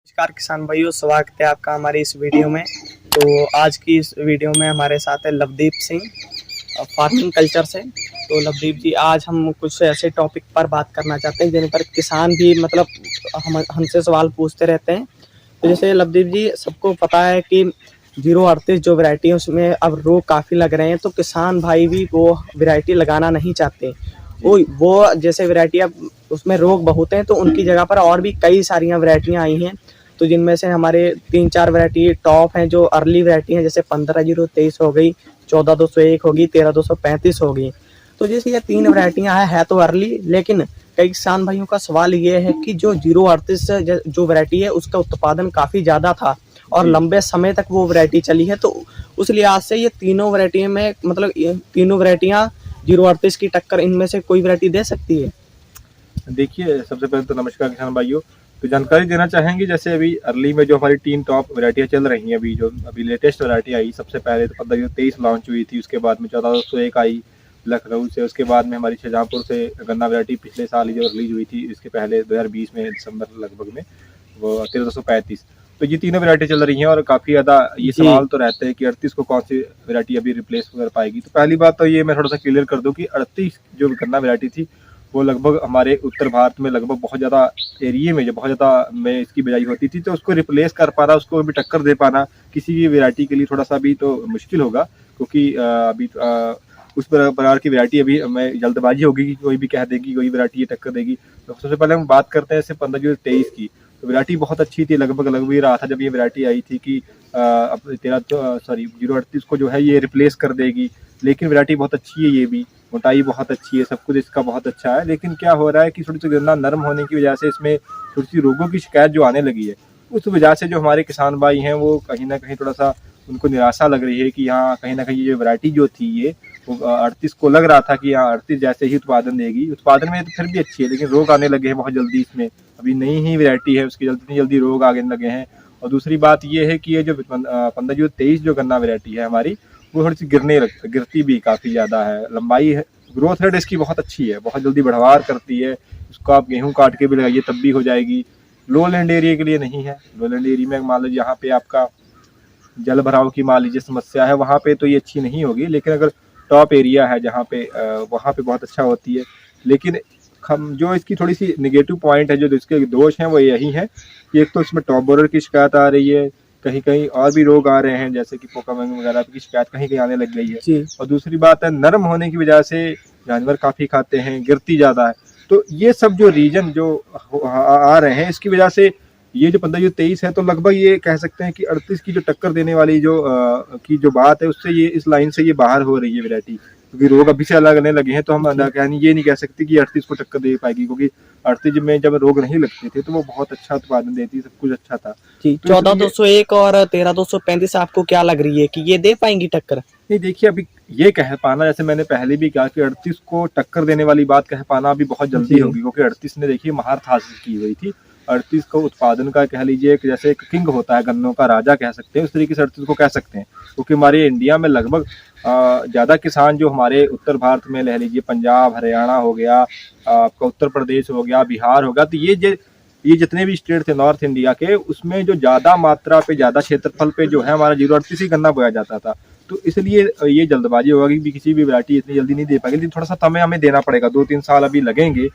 नमस्कार किसान भाइयों, स्वागत है आपका हमारी इस वीडियो में। तो आज की इस वीडियो में हमारे साथ है लवदीप सिंह, फार्मिंग कल्चर से। तो लवदीप जी, आज हम कुछ ऐसे टॉपिक पर बात करना चाहते हैं जिन पर किसान भी हमसे सवाल पूछते रहते हैं। तो जैसे लवदीप जी, सबको पता है कि 038 जो वैरायटी है उसमें अब रोग काफ़ी लग रहे हैं, तो किसान भाई भी वो वैरायटी लगाना नहीं चाहते। वो जैसे वैरायटी अब उसमें रोग बहुत हैं, तो उनकी जगह पर और भी कई सारी वैरायटियाँ आई हैं। तो जिनमें से हमारे 3-4 वैरायटी टॉप हैं जो अर्ली वैरायटी हैं, जैसे 15-023 हो गई, 14-201 होगी, 13-235 होगी। तो जैसे ये 3 वैरायटियाँ है तो अर्ली, लेकिन कई किसान भाइयों का सवाल ये है कि जो 038 जो वैरायटी है उसका उत्पादन काफ़ी ज़्यादा था और लंबे समय तक वो वैरायटी चली है। तो उस लिहाज से ये तीनों वैरायटी में ये तीनों वैरायटियाँ 038 की टक्कर इनमें से कोई वैरायटी दे सकती है? देखिए, सबसे पहले तो नमस्कार किसान भाइयों। तो जानकारी देना चाहेंगे, जैसे अभी अर्ली में जो हमारी 3 टॉप वैरायटियाँ चल रही हैं, अभी लेटेस्ट वैरायटी आई, सबसे पहले तो 15-23 लॉन्च हुई थी, उसके बाद में 1401 आई लखनऊ से, उसके बाद में हमारी शाहजहाँपुर से गन्ना वैरायटी पिछले साल जो रिलीज हुई थी, इसके पहले 2020 में दिसंबर लगभग में वो 1335। तो ये तीनों वैरायटी चल रही हैं और काफ़ी ज़्यादा ये सवाल तो रहते हैं कि 38 को कौन सी वैरायटी अभी रिप्लेस कर पाएगी। तो पहली बात तो ये मैं थोड़ा सा क्लियर कर दूँ कि 38 जो गन्ना वैरायटी थी वो लगभग हमारे उत्तर भारत में लगभग बहुत ज़्यादा एरिए में जो बहुत ज़्यादा में इसकी बिजाई होती थी, तो उसको रिप्लेस कर पाना, उसको भी टक्कर दे पाना किसी भी वैरायटी के लिए थोड़ा सा भी तो मुश्किल होगा, क्योंकि अभी उस प्रकार की वैरायटी अभी हमें जल्दबाजी होगी कि कोई भी कह देगी कोई वैरायटी ये टक्कर देगी। तो सबसे पहले हम बात करते हैं 15-23 की। तो वैरायटी बहुत अच्छी थी, लगभग लग भी रहा था जब ये वैरायटी आई थी कि 038 को जो है ये रिप्लेस कर देगी, लेकिन वैरायटी बहुत अच्छी है, ये भी मोटाई बहुत अच्छी है, सब कुछ इसका बहुत अच्छा है। लेकिन क्या हो रहा है कि थोड़ी सी गन्ना नरम होने की वजह से इसमें थोड़ी सी रोगों की शिकायत जो आने लगी है, उस वजह से जो हमारे किसान भाई हैं वो कहीं ना कहीं थोड़ा सा उनको निराशा लग रही है कि यहाँ कहीं ना कहीं ये वैरायटी जो थी ये 38 को लग रहा था कि यहाँ 38 जैसे ही उत्पादन देगी, उत्पादन में तो फिर भी अच्छी है, लेकिन रोग आने लगे हैं बहुत जल्दी इसमें। अभी नई ही वैरायटी है, उसकी जल्दी जल्दी रोग आने लगे हैं। और दूसरी बात ये है कि ये जो 15-23 जो गन्ना वैरायटी है हमारी, वो थोड़ी सी गिरती भी काफ़ी ज़्यादा है। लंबाई है, ग्रोथ रेट इसकी बहुत अच्छी है, बहुत जल्दी बढ़वार करती है। इसको आप गेहूँ काट के भी लगाइए तब भी हो जाएगी। लो लैंड एरिया के लिए नहीं है। लो लैंड एरिया में मान लीजिए यहाँ पे आपका जल भराव की मान लीजिए समस्या है, वहाँ पे तो ये अच्छी नहीं होगी, लेकिन अगर टॉप एरिया है जहाँ पे वहाँ पे बहुत अच्छा होती है। लेकिन हम जो इसकी थोड़ी सी निगेटिव पॉइंट है, जो इसके दोष हैं, वो यही है कि एक तो इसमें टॉप बोरर की शिकायत आ रही है, कहीं कहीं और भी रोग आ रहे हैं जैसे कि पोकामंग वगैरह की शिकायत कहीं कहीं आने लग गई है। और दूसरी बात है, नरम होने की वजह से जानवर काफ़ी खाते हैं, गिरती ज़्यादा है। तो ये सब जो रीजन जो आ रहे हैं, इसकी वजह से ये जो 15-23 है, तो लगभग ये कह सकते हैं कि 38 की जो टक्कर देने वाली जो बात है, उससे ये इस लाइन से ये बाहर हो रही है वैरायटी, क्योंकि रोग अभी से अलग आने लगे हैं। तो हम ये नहीं कह सकते कि 38 को टक्कर दे पाएगी, क्योंकि 38 में जब रोग नहीं लगते थे तो वो बहुत अच्छा उत्पादन देती, सब कुछ अच्छा था। जी, 14-201 और 13-235 आपको क्या लग रही है कि ये दे पाएंगी टक्कर? नहीं, देखिए, अभी ये कह पाना, जैसे मैंने पहले भी कहा कि 38 को टक्कर देने वाली बात कह पाना अभी बहुत जल्दी होगी, क्योंकि 38 ने देखिए महारत हासिल की हुई थी। 38 को उत्पादन का कह लीजिए कि जैसे एक किंग होता है, गन्नों का राजा कह सकते हैं, उस तरीके से 38 को कह सकते हैं, क्योंकि हमारे इंडिया में लगभग ज़्यादा किसान जो हमारे उत्तर भारत में ले लीजिए, पंजाब हरियाणा हो गया, आपका उत्तर प्रदेश हो गया, बिहार हो गया, तो ये जितने भी स्टेट थे नॉर्थ इंडिया के, उसमें जो ज़्यादा मात्रा पे, ज़्यादा क्षेत्रफल पे जो है हमारा 038 ही गन्ना बोया जाता था। तो इसलिए ये जल्दबाजी होगा कि किसी भी वैरायटी इतनी जल्दी नहीं दे पाएगी, लेकिन थोड़ा सा समय हमें देना पड़ेगा, 2-3 साल अभी लगेंगे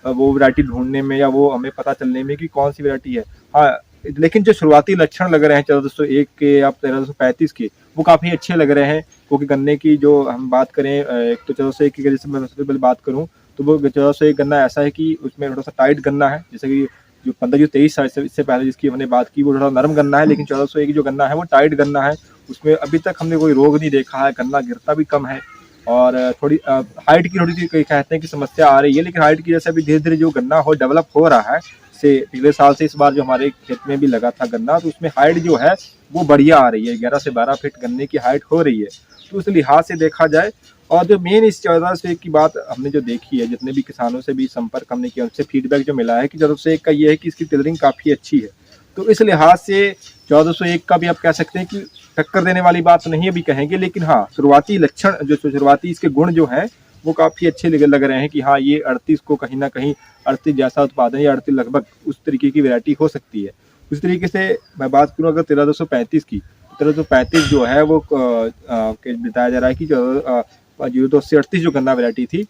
वो वैरायटी ढूंढने में, या वो हमें पता चलने में कि कौन सी वैरायटी है। हाँ, लेकिन जो शुरुआती लक्षण लग रहे हैं 1401 के या 1335 के, वो काफ़ी अच्छे लग रहे हैं, क्योंकि गन्ने की जो हम बात करें, एक तो 1401 की जैसे मैं सबसे पहले बात करूँ, तो वो 1401 गन्ना ऐसा है कि उसमें थोड़ा सा टाइट गन्ना है, जैसे कि जो 15-23 इससे पहले जिसकी हमने बात की वो थोड़ा नरम गन्ना है, लेकिन 1401 जो गन्ना है वो टाइट गन्ना है। उसमें अभी तक हमने कोई रोग नहीं देखा है, गन्ना गिरता भी कम है, और थोड़ी हाइट की थोड़ी सी कई कहते हैं कि समस्या आ रही है, लेकिन हाइट की जैसे अभी धीरे धीरे जो गन्ना हो डेवलप हो रहा है, से पिछले साल से इस बार जो हमारे खेत में भी लगा था गन्ना, तो उसमें हाइट जो है वो बढ़िया आ रही है, 11 से 12 फीट गन्ने की हाइट हो रही है। तो उस लिहाज से देखा जाए, और जो मेन इस 1401 की बात हमने जो देखी है, जितने भी किसानों से भी संपर्क हमने किया, उनसे फीडबैक जो मिला है कि 1401 का ये है कि इसकी टेलरिंग काफ़ी अच्छी है। तो इस लिहाज से 1401 का भी आप कह सकते हैं कि टक्कर देने वाली बात नहीं अभी कहेंगे, लेकिन हाँ, शुरुआती लक्षण जो शुरुआती इसके गुण जो हैं वो काफ़ी अच्छे लग रहे हैं कि हाँ, ये 38 को कहीं ना कहीं 38 जैसा उत्पादन, या 38 लगभग उस तरीके की वैरायटी हो सकती है। उस तरीके से मैं बात करूँ अगर 13235 की, 13235 जो है वो बताया जा रहा है कि जो 0288 जो गन्ना वैरायटी थी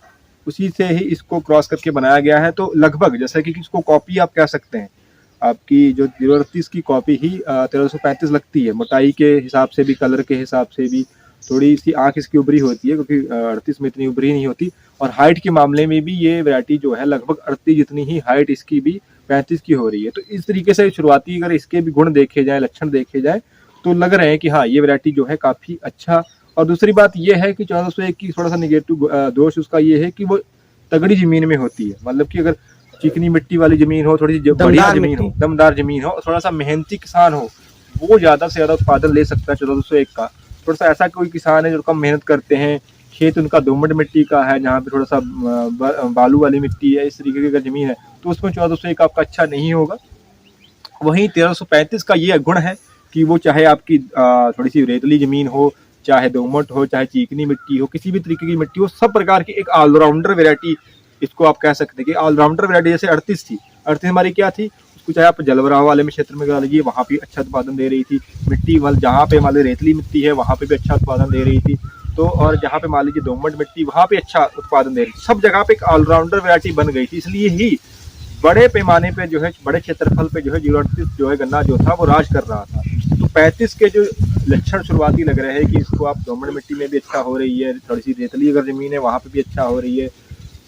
उसी से ही इसको क्रॉस करके बनाया गया है। तो लगभग जैसा कि इसको कॉपी आप कह सकते हैं, आपकी जो 038 की कॉपी ही 1335 लगती है, मोटाई के हिसाब से भी, कलर के हिसाब से भी। थोड़ी सी आँख इसकी उभरी होती है क्योंकि 38 में इतनी उभरी नहीं होती, और हाइट के मामले में भी ये वैरायटी जो है लगभग 38 जितनी ही हाइट इसकी भी 35 की हो रही है। तो इस तरीके से शुरुआती अगर इसके भी गुण देखे जाए, लक्षण देखे जाए, तो लग रहे हैं कि हाँ ये वैरायटी जो है काफ़ी अच्छा। और दूसरी बात ये है कि 1401 की थोड़ा सा निगेटिव दोष उसका ये है कि वो तगड़ी ज़मीन में होती है, मतलब कि अगर चिकनी मिट्टी वाली ज़मीन हो, थोड़ी सी बढ़िया ज़मीन हो, दमदार ज़मीन हो, थोड़ा सा मेहनती किसान हो, वो ज़्यादा से ज़्यादा उत्पादन ले सकता है 1401 का। थोड़ा सा ऐसा कोई किसान है जो कम मेहनत करते हैं, खेत उनका दोमट मिट्टी का है, जहाँ पे थोड़ा सा बालू वाली मिट्टी है, इस तरीके की अगर ज़मीन है तो उसमें 1401 आपका अच्छा नहीं होगा। वहीं 1335 का ये गुण है कि वो चाहे आपकी थोड़ी सी रेतली ज़मीन हो, चाहे दोमट हो, चाहे चिकनी मिट्टी हो, किसी भी तरीके की मिट्टी हो, सब प्रकार की एक ऑलराउंडर वैरायटी इसको आप कह सकते हैं कि ऑलराउंडर वैरायटी। जैसे 38 थी, 38 हमारी क्या थी, उसको चाहे आप जलभराव वाले में क्षेत्र में लगा लीजिए, वहाँ पे अच्छा उत्पादन दे रही थी। मिट्टी वाल जहाँ पे मान लीजिए रेतली मिट्टी है वहाँ पे भी अच्छा उत्पादन दे रही थी। तो और जहाँ पे मान लीजिए दोमट मिट्टी वहाँ पे अच्छा उत्पादन दे रही थी। सब जगह पे एक ऑलराउंडर वैरायटी बन गई थी, इसलिए ही बड़े पैमाने पे जो है, बड़े क्षेत्रफल पे जो है 038 जो है गन्ना जो था वो राज कर रहा था। तो 35 के जो लक्षण शुरुआती लग रहे हैं कि इसको आप दोमट मिट्टी में भी अच्छा हो रही है, थोड़ी सी रेतली अगर ज़मीन है वहाँ पे भी अच्छा हो रही है,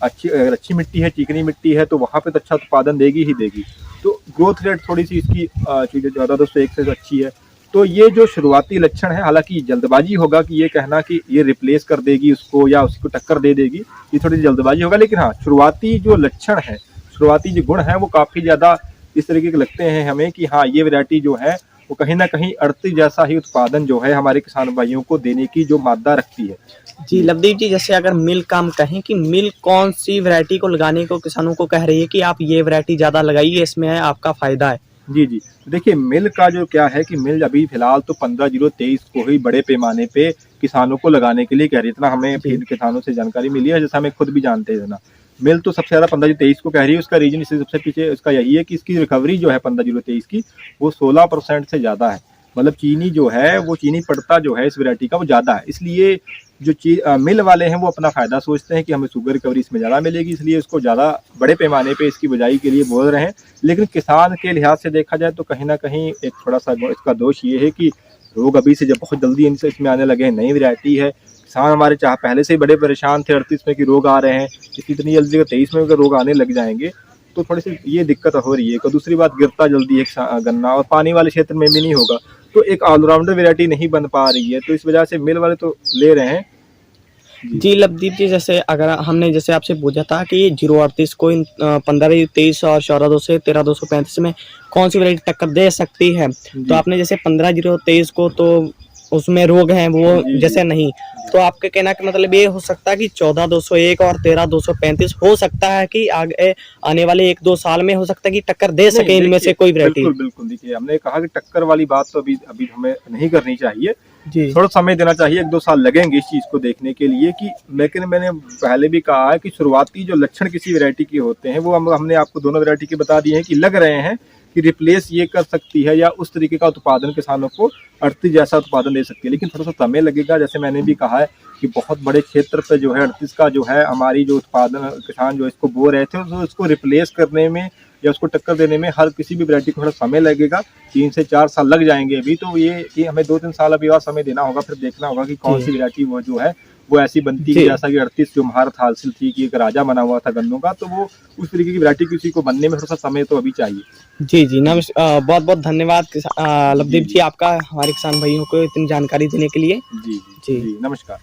अगर अच्छी मिट्टी है, चिकनी मिट्टी है तो वहाँ पे तो अच्छा उत्पादन देगी ही देगी। तो ग्रोथ रेट थोड़ी सी इसकी 1401 से अच्छी है। तो ये जो शुरुआती लक्षण है, हालांकि जल्दबाजी होगा कि ये कहना कि ये रिप्लेस कर देगी उसको या उसको टक्कर दे देगी, ये थोड़ी सी जल्दबाजी होगा। लेकिन हाँ, शुरुआती जो लक्षण है, शुरुआती जो गुण है वो काफ़ी ज़्यादा इस तरीके के लगते हैं हमें कि हाँ ये वैरायटी जो है वो कहीं ना कहीं 38 जैसा ही उत्पादन जो है हमारे किसान भाइयों को देने की जो मादा रखती है। जी लवदीप जी, जैसे अगर मिल का हम कहें कि मिल कौन सी वैरायटी को लगाने को किसानों को कह रही है कि आप ये वैरायटी ज़्यादा लगाइए, इसमें है आपका फ़ायदा है? जी जी, देखिए मिल का जो क्या है कि मिल अभी फिलहाल तो 15-0-23 को ही बड़े पैमाने पे किसानों को लगाने के लिए कह रही है। इतना हमें फिर किसानों से जानकारी मिली है, जैसा हमें खुद भी जानते हैं ना। मिल तो सबसे ज़्यादा 15-23 को कह रही है। उसका रीजन इससे सबसे पीछे उसका यही है कि इसकी रिकवरी जो है 15-0-23 की वो 16% से ज़्यादा है। मतलब चीनी जो है वो चीनी पड़ता जो है इस वैरायटी का वो ज़्यादा है। इसलिए जो मिल वाले हैं वो अपना फ़ायदा सोचते हैं कि हमें शुगर रिकवरी इसमें ज़्यादा मिलेगी, इसलिए इसको ज़्यादा बड़े पैमाने पे इसकी बुझाई के लिए बोल रहे हैं। लेकिन किसान के लिहाज से देखा जाए तो कहीं ना कहीं एक थोड़ा सा इसका दोष ये है कि रोग अभी से जब बहुत जल्दी इनसे इसमें आने लगे हैं, नई वैरायटी है। किसान हमारे चाह पहले से ही बड़े परेशान थे 38 में कि रोग आ रहे हैं, इतनी जल्दी अगर 23 में अगर रोग आने लग जाएंगे तो थोड़ी सी ये दिक्कत हो रही है। और दूसरी बात, गिरता जल्दी है गन्ना और पानी वाले क्षेत्र में भी नहीं होगा, तो एक ऑलराउंडर वैरायटी नहीं बन पा रही है। तो इस वजह से मिल वाले तो ले रहे हैं। जी लवदीप जी, जैसे अगर हमने जैसे आपसे पूछा था कि ये 038 को इन 15-23 और 14-2 से 13-235 में कौन सी वैरायटी टक्कर दे सकती है, तो आपने जैसे 15-0-23 को तो उसमें रोग हैं वो जैसे नहीं, तो आपके कहना का मतलब ये हो सकता है कि 14-201 और 13-235 हो सकता है कि आगे आने वाले 1-2 साल में हो सकता है कि टक्कर दे सके इनमें से कोई वैरायटी? बिल्कुल बिल्कुल, देखिए हमने कहा कि टक्कर वाली बात तो अभी हमें नहीं करनी चाहिए जी, थोड़ा समय देना चाहिए। 1-2 साल लगेंगे इस चीज़ को देखने के लिए कि, लेकिन मैंने पहले भी कहा है कि शुरुआती जो लक्षण किसी वैरायटी के होते हैं वो हमने आपको दोनों वैरायटी के बता दिए हैं कि लग रहे हैं कि रिप्लेस ये कर सकती है या उस तरीके का उत्पादन किसानों को 38 जैसा उत्पादन दे सकती है। लेकिन थोड़ा सा समय लगेगा, जैसे मैंने भी कहा है कि बहुत बड़े क्षेत्र पे जो है 38 का जो है हमारी जो उत्पादन किसान जो इसको बो रहे थे तो इसको रिप्लेस करने में या उसको टक्कर देने में हर किसी भी वैरायटी को थोड़ा समय लगेगा। 3 से 4 साल लग जाएंगे अभी, तो ये हमें 2-3 साल अभी और समय देना होगा, फिर देखना होगा कि कौन सी वैरायटी वो जो है वो ऐसी बनती है जैसा कि 38 जो महारत हासिल थी कि एक राजा बना हुआ था गन्नों का, तो वो उस तरीके की वैरायटी किसी को बनने में थोड़ा सा समय तो अभी चाहिए। जी जी, बहुत बहुत धन्यवाद लवदीप जी आपका हमारे किसान भाइयों को इतनी जानकारी देने के लिए। जी जी, नमस्कार।